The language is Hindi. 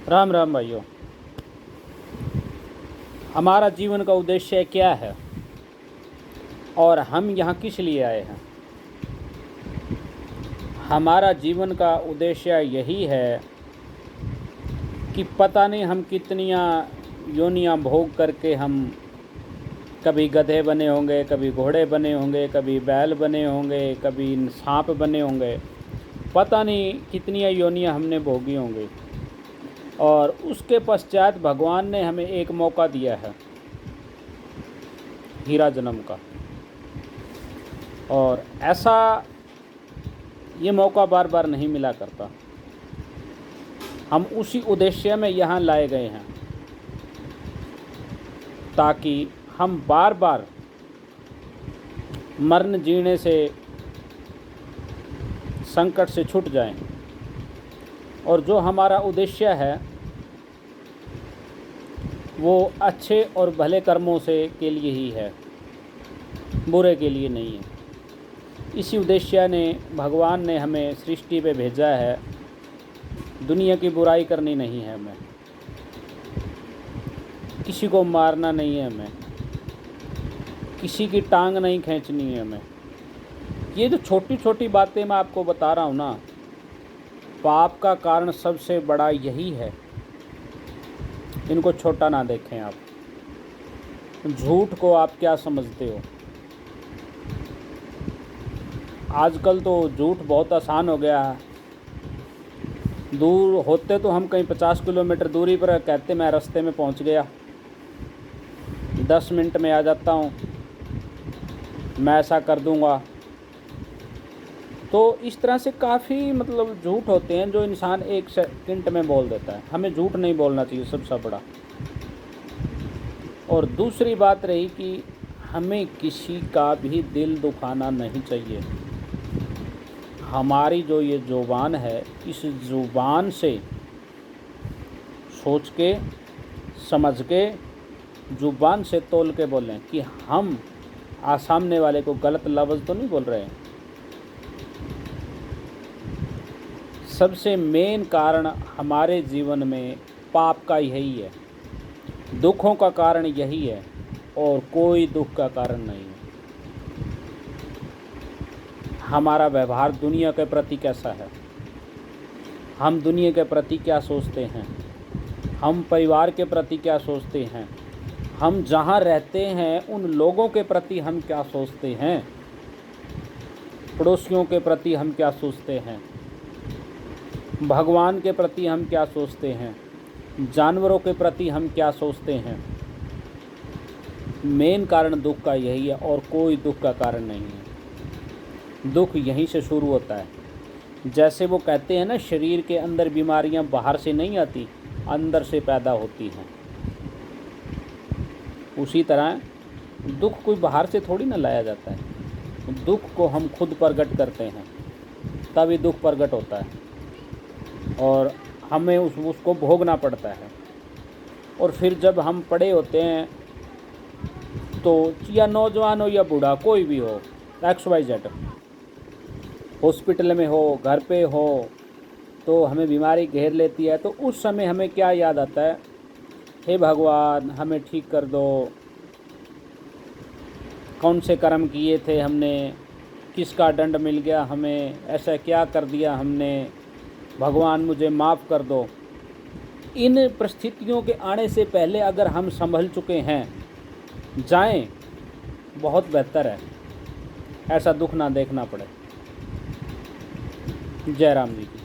राम राम भाइयों। हमारा जीवन का उद्देश्य क्या है और हम यहाँ किस लिए आए हैं? हमारा जीवन का उद्देश्य यही है कि पता नहीं हम कितनियाँ योनियाँ भोग करके हम कभी गधे बने होंगे, कभी घोड़े बने होंगे, कभी बैल बने होंगे, कभी सांप बने होंगे। पता नहीं कितनी योनियाँ हमने भोगी होंगी और उसके पश्चात भगवान ने हमें एक मौका दिया है हीरा जन्म का। और ऐसा ये मौका बार बार नहीं मिला करता। हम उसी उद्देश्य में यहाँ लाए गए हैं ताकि हम बार बार मरण जीने से संकट से छूट जाएं। और जो हमारा उद्देश्य है वो अच्छे और भले कर्मों से के लिए ही है, बुरे के लिए नहीं है। इसी उद्देश्य ने भगवान ने हमें सृष्टि पे भेजा है। दुनिया की बुराई करनी नहीं है हमें, किसी को मारना नहीं है हमें, किसी की टांग नहीं खींचनी है हमें। ये जो छोटी छोटी बातें मैं आपको बता रहा हूँ ना, पाप का कारण सबसे बड़ा यही है। इनको छोटा ना देखें आप। झूठ को आप क्या समझते हो? आजकल तो झूठ बहुत आसान हो गया है। दूर होते तो हम कहीं 50 किलोमीटर दूरी पर कहते मैं रास्ते में पहुंच गया, 10 मिनट में आ जाता हूं, मैं ऐसा कर दूंगा। तो इस तरह से काफ़ी झूठ होते हैं जो इंसान 1 सेकंड में बोल देता है। हमें झूठ नहीं बोलना चाहिए सबसे बड़ा। और दूसरी बात रही कि हमें किसी का भी दिल दुखाना नहीं चाहिए। हमारी जो ये ज़ुबान है, इस ज़ुबान से सोच के समझ के ज़ुबान से तोल के बोलें कि हम सामने वाले को गलत लफ्ज़ तो नहीं बोल रहे हैं। सबसे मेन कारण हमारे जीवन में पाप का यही है, दुखों का कारण यही है और कोई दुख का कारण नहीं है। हमारा व्यवहार दुनिया के प्रति कैसा है, हम दुनिया के प्रति क्या सोचते हैं, हम परिवार के प्रति क्या सोचते हैं, हम जहाँ रहते हैं उन लोगों के प्रति हम क्या सोचते हैं, पड़ोसियों के प्रति हम क्या सोचते हैं, भगवान के प्रति हम क्या सोचते हैं, जानवरों के प्रति हम क्या सोचते हैं। मेन कारण दुख का यही है और कोई दुख का कारण नहीं है। दुख यहीं से शुरू होता है। जैसे वो कहते हैं ना, शरीर के अंदर बीमारियां बाहर से नहीं आती, अंदर से पैदा होती हैं। उसी तरह दुख कोई बाहर से थोड़ी ना लाया जाता है। दुख को हम खुद प्रकट करते हैं, तभी दुख प्रकट होता है और हमें उसको भोगना पड़ता है। और फिर जब हम बड़े होते हैं तो या नौजवान हो या बूढ़ा, कोई भी हो, XYZ, हॉस्पिटल में हो, घर पे हो, तो हमें बीमारी घेर लेती है। तो उस समय हमें क्या याद आता है? हे भगवान, हमें ठीक कर दो। कौन से कर्म किए थे हमने, किसका दंड मिल गया हमें, ऐसा क्या कर दिया हमने, भगवान मुझे माफ़ कर दो। इन परिस्थितियों के आने से पहले अगर हम संभल चुके हैं, जाएं, बहुत बेहतर है। ऐसा दुख ना देखना पड़े। जय राम जी की।